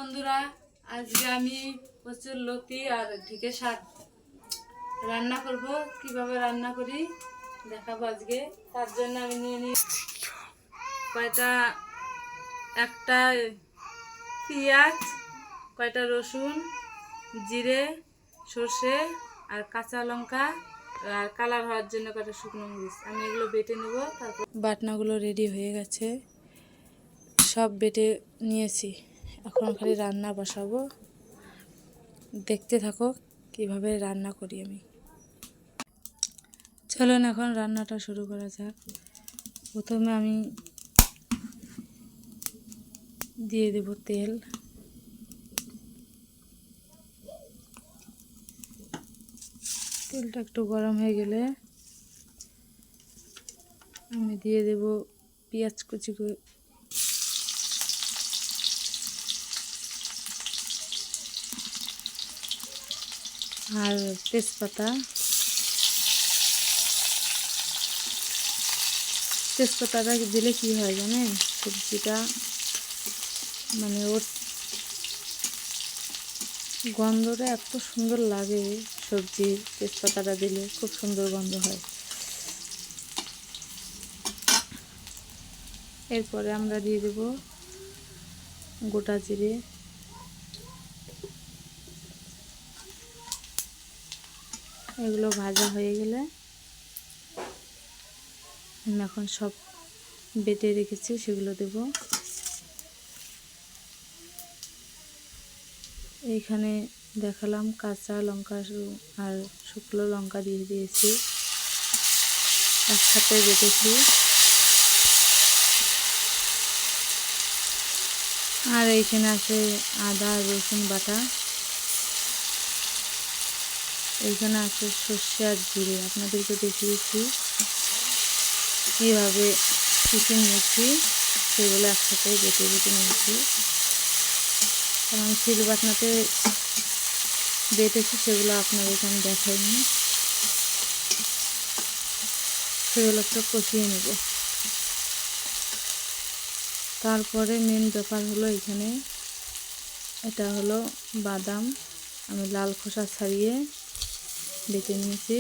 বন্ধুরা, আজকে আমি প্রচুর লতি আর ঢেঁড়স শাক রান্না করব। কিভাবে রান্না করি দেখাবো আজকে। তার জন্য আমি নিয়ে নিই একটা পেঁয়াজ, কয়টা রসুন, জিরে, সর্ষে আর কাঁচা লঙ্কা আর কালার হওয়ার জন্য কয়টা শুকনো মরিচ। আমি এগুলো বেটে নেব। তারপর বাটনাগুলো রেডি হয়ে গেছে, সব বেটে নিয়েছি। এখন খালি রান্না বসাবো, দেখতে থাকো কিভাবে রান্না করি আমি। চলুন এখন রান্নাটা শুরু করা যাক। প্রথমে আমি দিয়ে দেব তেল। তেলটা একটু গরম হয়ে গেলে আমি দিয়ে দেব পেঁয়াজ কুচি আর তেজপাতাটা দিলে কি হয় জানেন, সবজিটা মানে ওর গন্ধটা এত সুন্দর লাগে। সবজির তেজপাতাটা দিলে খুব সুন্দর গন্ধ হয়। এরপরে আমরা দিয়ে দেব গোটা জিরে, এগুলো ভাজা হয়ে গেলে আমি এখন সব বেটে রেখেছি সেগুলো দেব। এইখানে দেখালাম কাঁচা লঙ্কা আর শুকনো লঙ্কা দিয়ে দিয়েছি, একসাথে বেটেছি। আর এইখানে আছে আদা রসুন বাটা, এইখানে আছে সর্ষে আর জিরে। আপনাদেরকে দেখিয়েছি কীভাবে চিকেন নিয়েছি, সেগুলো একসাথে বেটে নিয়েছি। কারণ শিল বাটনাতে বেটেছি, সেগুলো আপনাদের এখানে দেখাইনি। সেগুলো একটু কষিয়ে নেব। তারপরে মেন ব্যাপার হলো এখানে, এটা হলো বাদাম। আমি লাল খোসা ছাড়িয়ে বেটে নিয়েছি,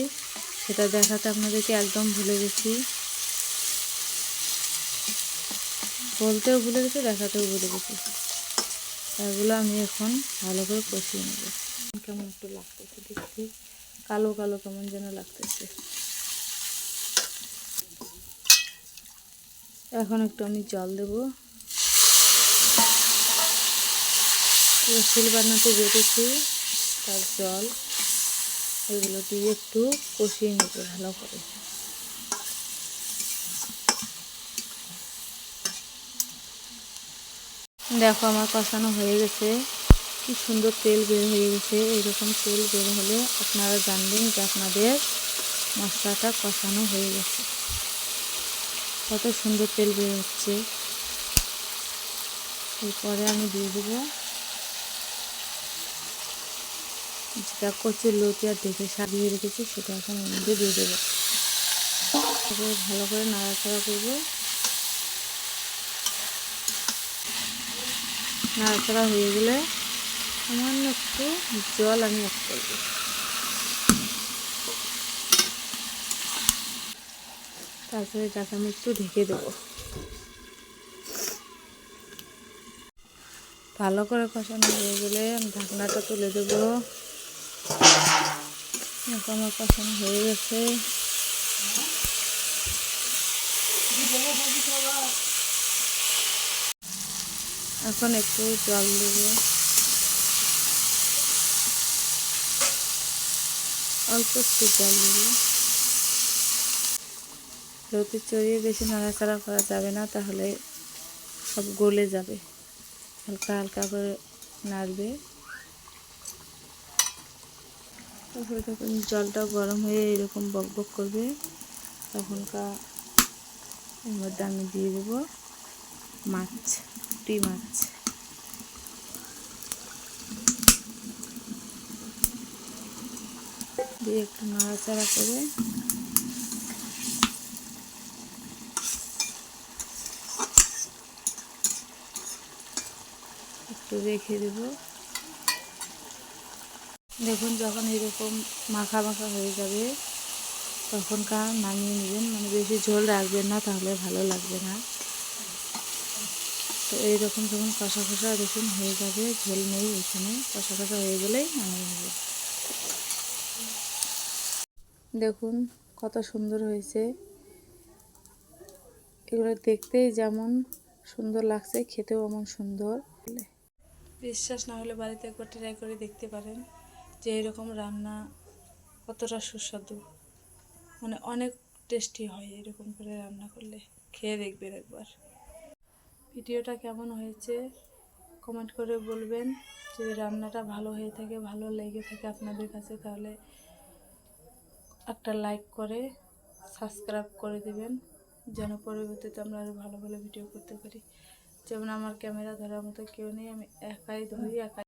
সেটা দেখাতে আপনাদেরকে একদম ভুলে গেছি। বলতেও ভুলে গেছি, দেখাতেও ভুলে গেছি। এগুলো আমি এখন ভালো করে কষিয়ে নেব। কেমন একটু লাগতেছে দেখতে, কালো কালো কেমন যেন লাগতেছে। এখন একটু আমি জল দেব। শিল বাটনাতে বেটেছি তার জল, এগুলো দিয়ে একটু কষিয়ে নেব ভালো করে। দেখো আমার কষানো হয়ে গেছে, কি সুন্দর তেল বের হয়ে গেছে। এইরকম তেল বের হলে আপনারা জানবেন যে আপনাদের মশলাটা কষানো হয়ে গেছে। কত সুন্দর তেল বের হচ্ছে। এরপরে আমি দিয়ে দেবো যেটা কচুর লতি আর ঢেঁড়স সাজিয়ে রেখেছি, সেটা এখন এর মধ্যে দিয়ে দেবো। তারপরে ভালো করে নাড়াচাড়া করবো। নাড়াচাড়া হয়ে গেলে সামান্য একটু জল আমি অ্যাড করব। তারপরে এটাকে আমি একটু ঢেকে দেবো। ভালো করে কষানো হয়ে গেলে আমি ঢাকনাটা তুলে দেবো। আমার কষানো হয়ে গেছে। এখন একটু জল দেবো, অল্প একটু জল দেবো। লতি চড়িয়ে বেশি নাড়াচাড়া করা যাবে না, তাহলে সব গলে যাবে। হালকা হালকা করে নাড়বে। তারপরে যখন জলটা গরম হয়ে এরকম বক বক করবে, তখনকার এর মধ্যে আমি দিয়ে দেবো মাছ, পুঁটি মাছ। দিয়ে একটু নাড়াচাড়া করে একটু রেখে দেব। দেখুন যখন এরকম মাখা মাখা হয়ে যাবে তখনকার নামিয়ে নেবেন, মানে বেশি ঝোল রাখবেন না, তাহলে ভালো লাগবে না। তো এইরকম যখন কষা কষা দেখুন হয়ে যাবে, ঝোল নেই এখানে, কষা কষা হয়ে গেলেই নামিয়ে নেবেন। দেখুন কত সুন্দর হয়েছে, এগুলো দেখতেই যেমন সুন্দর লাগছে, খেতেও এমন সুন্দর। বিশ্বাস না হলে বাড়িতে একবার ট্রাই করে দেখতে পারেন যে এরকম রান্না কতটা সুস্বাদু, মানে অনেক টেস্টি হয় এরকম করে রান্না করলে, খেয়ে দেখবেন একবার। ভিডিওটা কেমন হয়েছে কমেন্ট করে বলবেন। যদি রান্নাটা ভালো হয়ে থাকে, ভালো লেগে থাকে আপনাদের কাছে, তাহলে একটা লাইক করে সাবস্ক্রাইব করে দেবেন, যেন পরবর্তীতে আমরা আরও ভালো ভালো ভিডিও করতে পারি। যেমন আমার ক্যামেরা ধরার মতো কেউ নেই, আমি একাই ধরি, একাই